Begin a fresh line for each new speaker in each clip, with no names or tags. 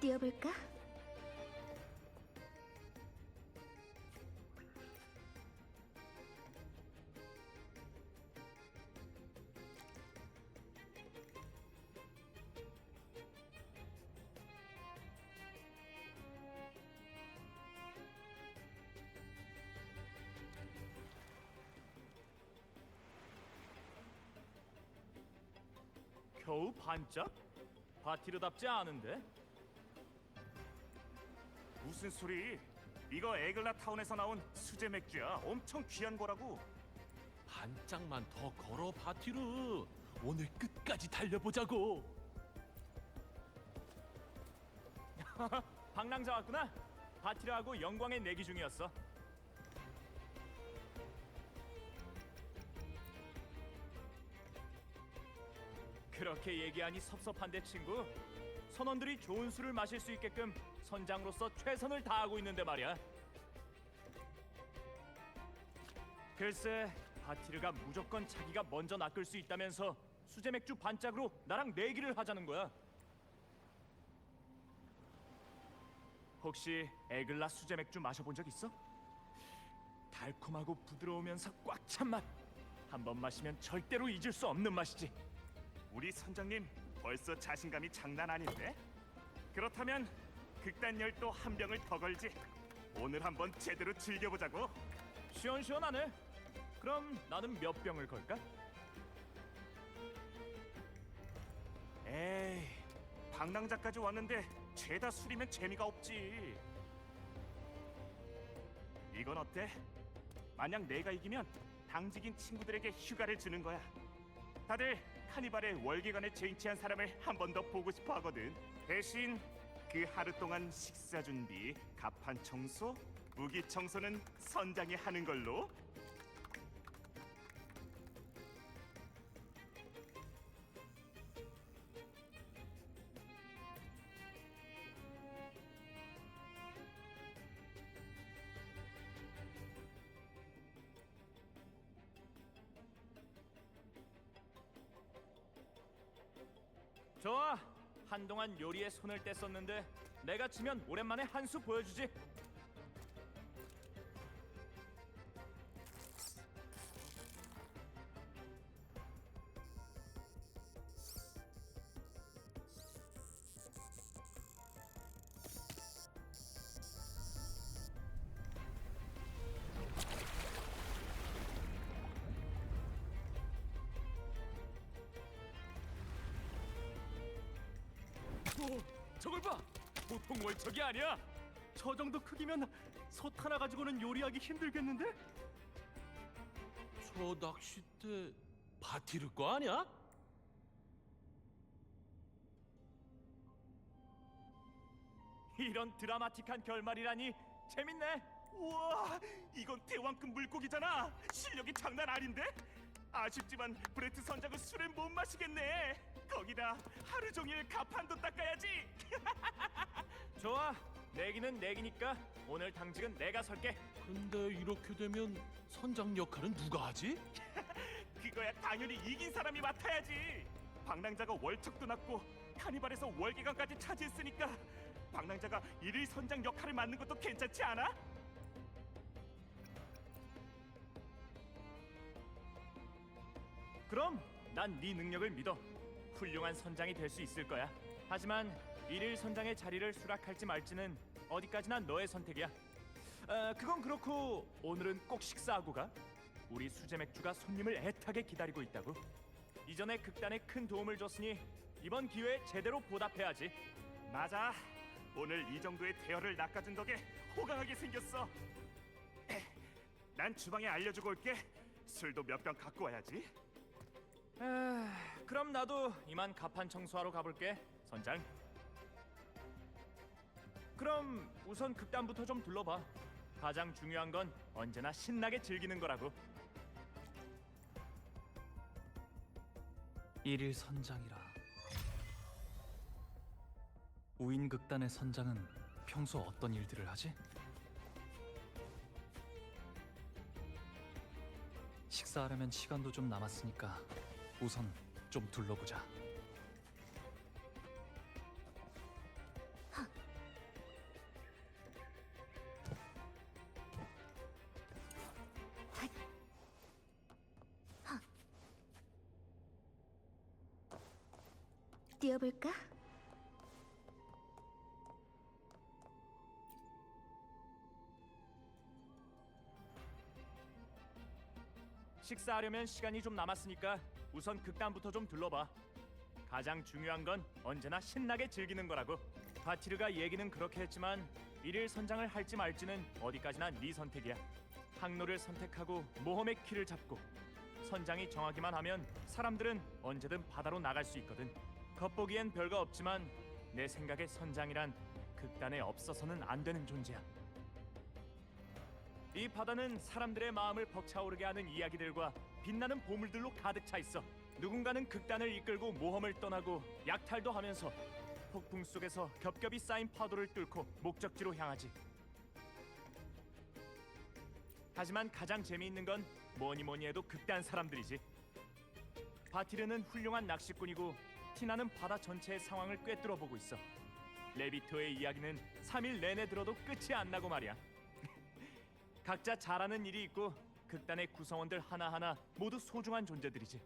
뛰어볼까?
겨우 반짝? 바티르답지 않은데?
무슨 소리? 이거 에글라 타운에서 나온 수제 맥주야. 엄청 귀한 거라고.
반짝만 더 걸어 바티르. 오늘 끝까지 달려보자고.
방랑자 왔구나. 바티르하고 영광의 내기 중이었어. 그렇게 얘기하니 섭섭한데 친구. 선원들이 좋은 술을 마실 수 있게끔 선장으로서 최선을 다하고 있는데 말이야. 글쎄, 바티르가 무조건 자기가 먼저 낚을 수 있다면서 수제 맥주 반짝으로 나랑 내기를 하자는 거야. 혹시 에글라 수제 맥주 마셔본 적 있어? 달콤하고 부드러우면서 꽉 찬 맛. 한 번 마시면 절대로 잊을 수 없는 맛이지.
우리 선장님 벌써 자신감이 장난 아닌데? 그렇다면 극단열도 한 병을 더 걸지. 오늘 한번 제대로 즐겨보자고.
시원시원하네. 그럼 나는 몇 병을 걸까?
에이, 방랑자까지 왔는데 죄다 술이면 재미가 없지. 이건 어때? 만약 내가 이기면 당직인 친구들에게 휴가를 주는 거야. 다들 카니발의 월계관에 쟁취한 사람을 한 번 더 보고 싶어 하거든. 대신 그 하루 동안 식사 준비, 갑판 청소, 무기 청소는 선장이 하는 걸로.
좋아. 한동안 요리에 손을 뗐었는데 내가 지면 오랜만에 한 수 보여주지. 오, 저걸 봐. 보통 월척이 아니야.
저 정도 크기면 솥 하나 가지고는 요리하기 힘들겠는데? 저 낚싯대 바티르 거 아니야?
이런 드라마틱한 결말이라니 재밌네.
우와, 이건 대왕급 물고기잖아. 실력이 장난 아닌데? 아쉽지만 브레트 선장은 술을 못 마시겠네. 거기다 하루 종일 가판도 닦아야지.
좋아. 내기는 내기니까 오늘 당직은 내가 설게.
근데 이렇게 되면 선장 역할은 누가 하지?
그거야 당연히 이긴 사람이 맡아야지. 방랑자가 월척도 났고 카니발에서 월계관까지 차지했으니까 방랑자가 일일 선장 역할을 맡는 것도 괜찮지 않아?
그럼 난 네 능력을 믿어. 훌륭한 선장이 될 수 있을 거야. 하지만 일일 선장의 자리를 수락할지 말지는 어디까지나 너의 선택이야. 그건 그렇고 오늘은 꼭 식사하고 가. 우리 수제 맥주가 손님을 애타게 기다리고 있다고. 이전에 극단에 큰 도움을 줬으니 이번 기회에 제대로 보답해야지.
맞아. 오늘 이 정도의 대열을 낚아준 덕에 호강하게 생겼어. 난 주방에 알려주고 올게. 술도 몇 병 갖고 와야지.
그럼 나도 이만 가판 청소하러 가볼게, 선장. 그럼 우선 극단부터 좀 둘러봐. 가장 중요한 건 언제나 신나게 즐기는 거라고.
일일 선장이라. 우인극단의 선장은 평소 어떤 일들을 하지? 식사하려면 시간도 좀 남았으니까 우선 좀 둘러보자.
뛰어볼까?
식사하려면 시간이 좀 남았으니까 우선 극단부터 좀 둘러봐. 가장 중요한 건 언제나 신나게 즐기는 거라고. 바티르가 얘기는 그렇게 했지만 일일 선장을 할지 말지는 어디까지나 네 선택이야. 항로를 선택하고 모험의 키를 잡고 선장이 정하기만 하면 사람들은 언제든 바다로 나갈 수 있거든. 겉보기엔 별거 없지만 내 생각에 선장이란 극단에 없어서는 안 되는 존재야. 이 바다는 사람들의 마음을 벅차오르게 하는 이야기들과 빛나는 보물들로 가득 차 있어. 누군가는 극단을 이끌고 모험을 떠나고 약탈도 하면서 폭풍 속에서 겹겹이 쌓인 파도를 뚫고 목적지로 향하지. 하지만 가장 재미있는 건 뭐니 해도 극단 사람들이지. 바티르는 훌륭한 낚시꾼이고 티나는 바다 전체의 상황을 꿰뚫어 보고 있어. 레비토의 이야기는 3일 내내 들어도 끝이 안 나고 말이야. 각자 잘하는 일이 있고 극단의 구성원들 하나하나 모두 소중한 존재들이지.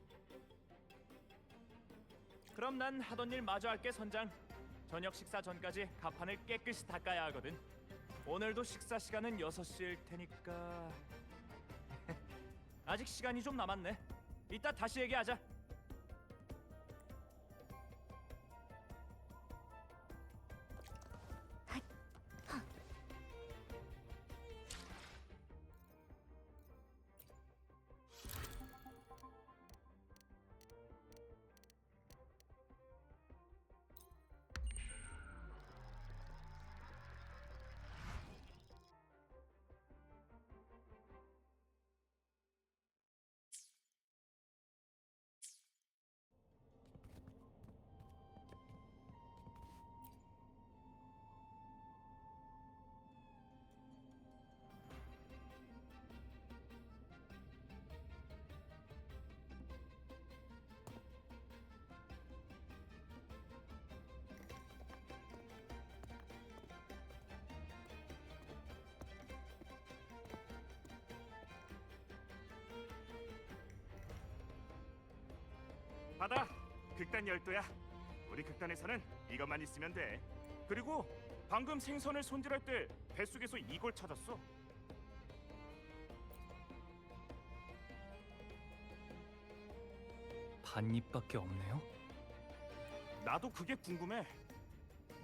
그럼 난 하던 일 마저 할게, 선장. 저녁 식사 전까지 갑판을 깨끗이 닦아야 하거든. 오늘도 식사 시간은 6시일 테니까 아직 시간이 좀 남았네. 이따 다시 얘기하자.
바다, 극단 열도야. 우리 극단에서는 이것만 있으면 돼. 그리고 방금 생선을 손질할 때 뱃속에서 이걸 찾았어.
반입밖에 없네요.
나도 그게 궁금해.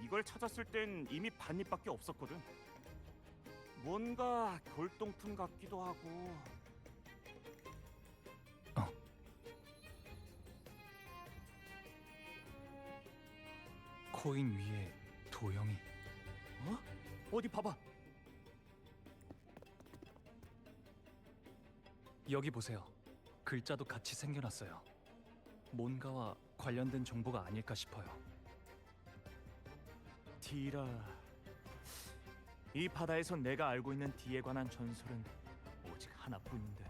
이걸 찾았을 땐 이미 반입밖에 없었거든. 뭔가 골동품 같기도 하고.
코인 위에 도형이.
어디 봐봐.
여기 보세요. 글자도 같이 생겨났어요. 뭔가와 관련된 정보가 아닐까 싶어요.
디라. 이 바다에서 내가 알고 있는 디에 관한 전설은 오직 하나뿐인데.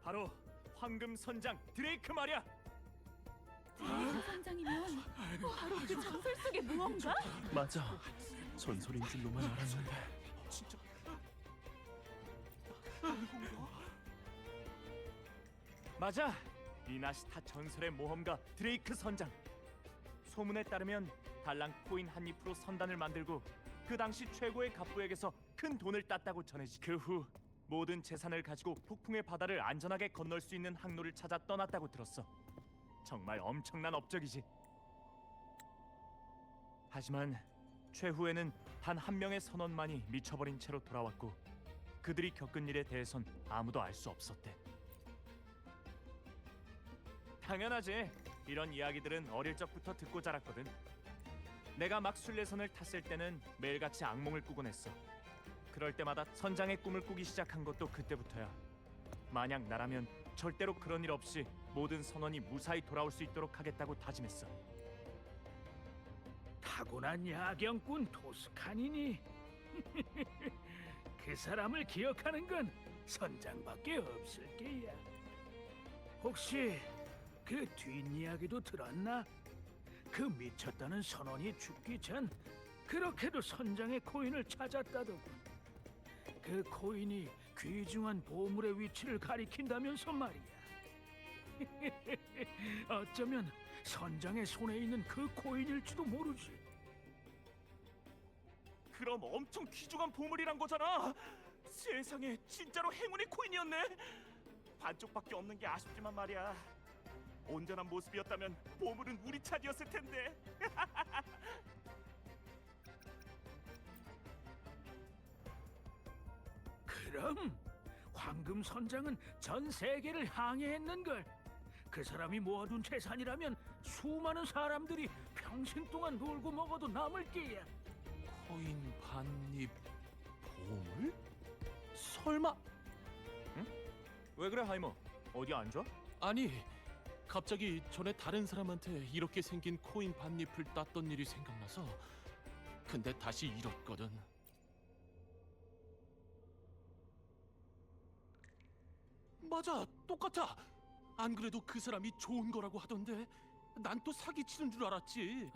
바로 황금 선장 드레이크 말이야.
드레이크 선장이면 바로 그 전설 속의 무언가?
맞아. 전설인 줄로만 알았는데.
맞아. 이나시타 전설의 모험가 드레이크 선장. 소문에 따르면 달랑 코인 한 잎으로 선단을 만들고 그 당시 최고의 갑부에게서 큰 돈을 땄다고 전해지. 그 후 모든 재산을 가지고 폭풍의 바다를 안전하게 건널 수 있는 항로를 찾아 떠났다고 들었어. 정말 엄청난 업적이지. 하지만 최후에는 단 한 명의 선원만이 미쳐버린 채로 돌아왔고 그들이 겪은 일에 대해선 아무도 알 수 없었대. 당연하지. 이런 이야기들은 어릴 적부터 듣고 자랐거든. 내가 막 순례선을 탔을 때는 매일같이 악몽을 꾸곤 했어. 그럴 때마다 선장의 꿈을 꾸기 시작한 것도 그때부터야. 만약 나라면 절대로 그런 일 없이 모든 선원이 무사히 돌아올 수 있도록 하겠다고 다짐했어.
타고난 야경꾼 토스카니니 그 사람을 기억하는 건 선장밖에 없을 게야. 혹시 그 뒷이야기도 들었나? 그 미쳤다는 선원이 죽기 전 그렇게도 선장의 코인을 찾았다더군. 그 코인이 귀중한 보물의 위치를 가리킨다면서 말이야. 어쩌면 선장의 손에 있는 그 코인일지도 모르지.
그럼 엄청 귀중한 보물이란 거잖아. 세상에, 진짜로 행운의 코인이었네. 반쪽밖에 없는 게 아쉽지만 말이야. 온전한 모습이었다면 보물은 우리 차지였을 텐데.
그럼 황금 선장은 전 세계를 항해했는걸. 그 사람이 모아둔 재산이라면 수많은 사람들이 평생 동안 놀고 먹어도 남을 게야.
코인 반입 보물? 설마?
왜 그래 하이머? 어디 안 좋아?
아니, 갑자기 전에 다른 사람한테 이렇게 생긴 코인 반입을 땄던 일이 생각나서. 근데 다시 잃었거든. 맞아, 똑같아. 안 그래도 그 사람이 좋은 거라고 하던데 난 또 사기치는 줄 알았지.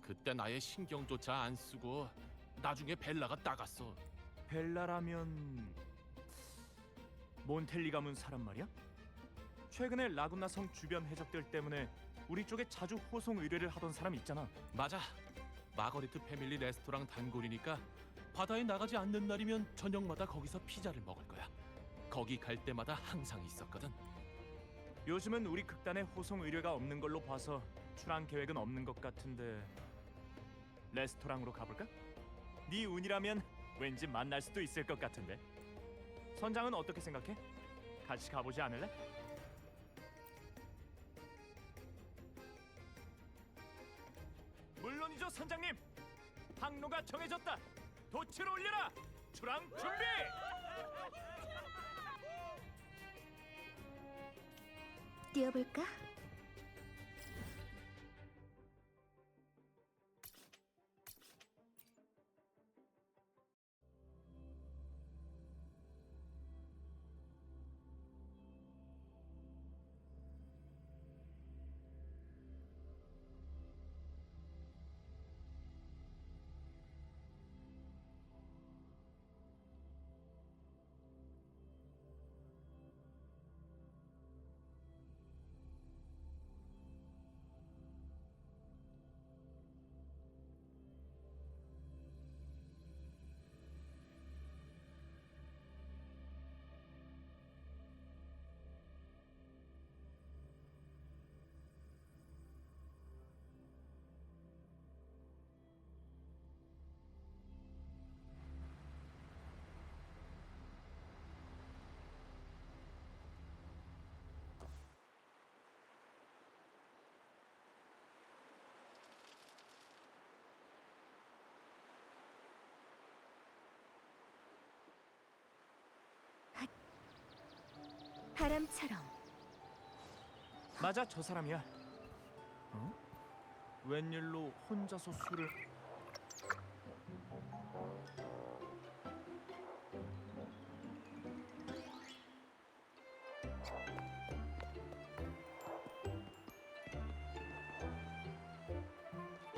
그때 나의 신경조차 안 쓰고 나중에 벨라가 따갔어.
벨라라면 몬텔리 가문 사람 말이야? 최근에 라구나 성 주변 해적들 때문에 우리 쪽에 자주 호송 의뢰를 하던 사람 있잖아.
맞아. 마거리트 패밀리 레스토랑 단골이니까 바다에 나가지 않는 날이면 저녁마다 거기서 피자를 먹을 거야. 거기 갈 때마다 항상 있었거든.
요즘은 우리 극단에 호송 의뢰가 없는 걸로 봐서 출항 계획은 없는 것 같은데 레스토랑으로 가볼까? 네 운이라면 왠지 만날 수도 있을 것 같은데. 선장은 어떻게 생각해? 같이 가보지 않을래? 물론이죠, 선장님. 항로가 정해졌다. 돛을 올려라. 출항 준비.
뛰어볼까? 바람처럼.
맞아, 저 사람이야. 어? 웬일로 혼자서 술을...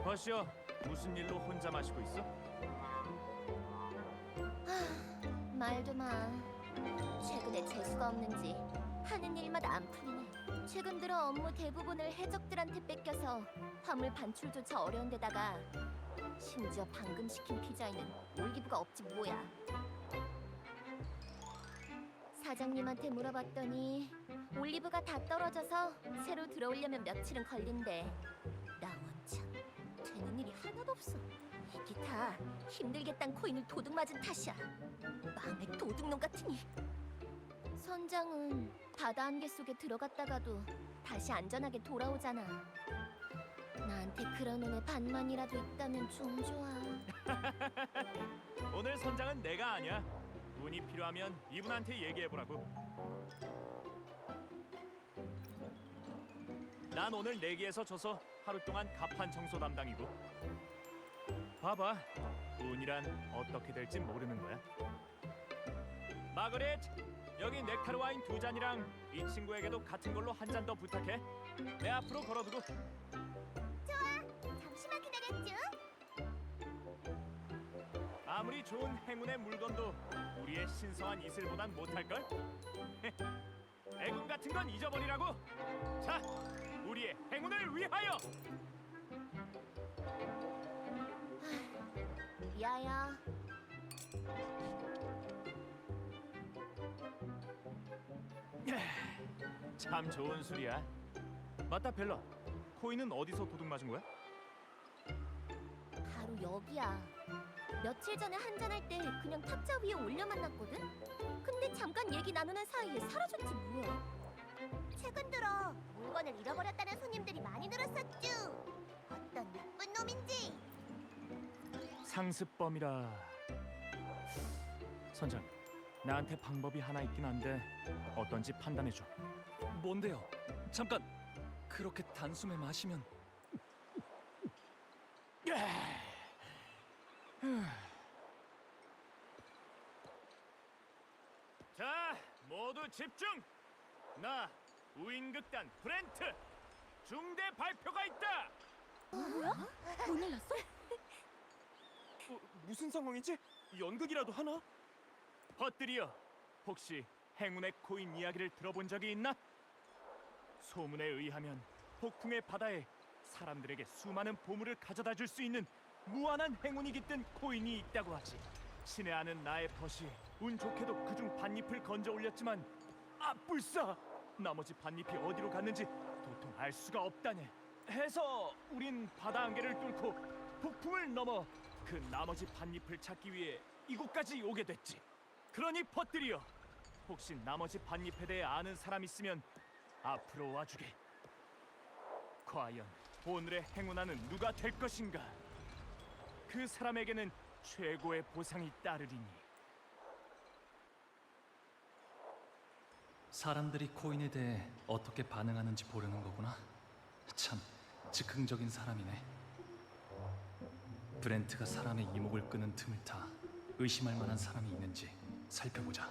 버시어, 무슨 일로 혼자 마시고 있어?
말도 마. 최근에 재수가 없는지 하는 일마다 안 풀리네. 최근 들어 업무 대부분을 해적들한테 뺏겨서 화물 반출조차 어려운 데다가 심지어 방금 시킨 피자에는 올리브가 없지 뭐야. 사장님한테 물어봤더니 올리브가 다 떨어져서 새로 들어오려면 며칠은 걸린대. 나 원참 되는 일이 하나도 없어. 이게 다 힘들게 딴 코인을 도둑 맞은 탓이야. 마음의 도둑놈 같으니. 선장은 바다 안개 속에 들어갔다가도 다시 안전하게 돌아오잖아. 나한테 그런 운의 반만이라도 있다면 좀 좋아.
오늘 선장은 내가 아니야. 운이 필요하면 이분한테 얘기해보라고. 난 오늘 내기에서 져서 하루 동안 갑판 청소 담당이고. 봐봐, 운이란 어떻게 될지 모르는 거야. 마거릿, 여기 넥타르 와인 2잔이랑 이 친구에게도 같은 걸로 한 잔 더 부탁해. 내 앞으로 걸어두고.
잠시만 기다렸죠?
아무리 좋은 행운의 물건도 우리의 신성한 이슬보단 못할걸? 애군 같은 같은 건 잊어버리라고. 자, 우리의 행운을 위하여.
야야.
참 좋은 술이야. 맞다, 벨라. 코인은 어디서 도둑 맞은 거야?
바로 여기야. 며칠 전에 한잔할 때 그냥 탁자 위에 올려 만났거든? 근데 잠깐 얘기 나누는 사이에 사라졌지 뭐야. 최근 들어 물건을 잃어버렸다는 손님들이 많이 늘었었죠. 어떤 나쁜 놈인지.
상습범이라. 선장, 나한테 방법이 하나 있긴 한데 어떤지 판단해줘.
뭔데요? 잠깐. 그렇게 단숨에 마시면
자, 모두 집중! 나 우인극단 브렌트 중대 발표가 있다!
뭐야? 오늘 났어?
무슨 상황이지? 연극이라도 하나?
퍼뜨리어, 혹시 행운의 코인 이야기를 들어본 적이 있나? 소문에 의하면 폭풍의 바다에 사람들에게 수많은 보물을 가져다 줄 수 있는 무한한 행운이 깃든 코인이 있다고 하지. 신의 아는 나의 벗이 운 좋게도 그중 반잎을 건져 올렸지만 불싸! 나머지 반잎이 어디로 갔는지 도통 알 수가 없다네. 해서 우린 바다 안개를 뚫고 폭풍을 넘어 그 나머지 반잎을 찾기 위해 이곳까지 오게 됐지. 그러니 퍼뜨리어, 혹시 나머지 반잎에 대해 아는 사람 있으면 앞으로 와주게. 과연 오늘의 행운아는 누가 될 것인가? 그 사람에게는 최고의 보상이 따르리니.
사람들이 코인에 대해 어떻게 반응하는지 보려는 거구나. 참 즉흥적인 사람이네. 브렌트가 사람의 이목을 끄는 틈을 타 의심할 만한 사람이 있는지 살펴보자.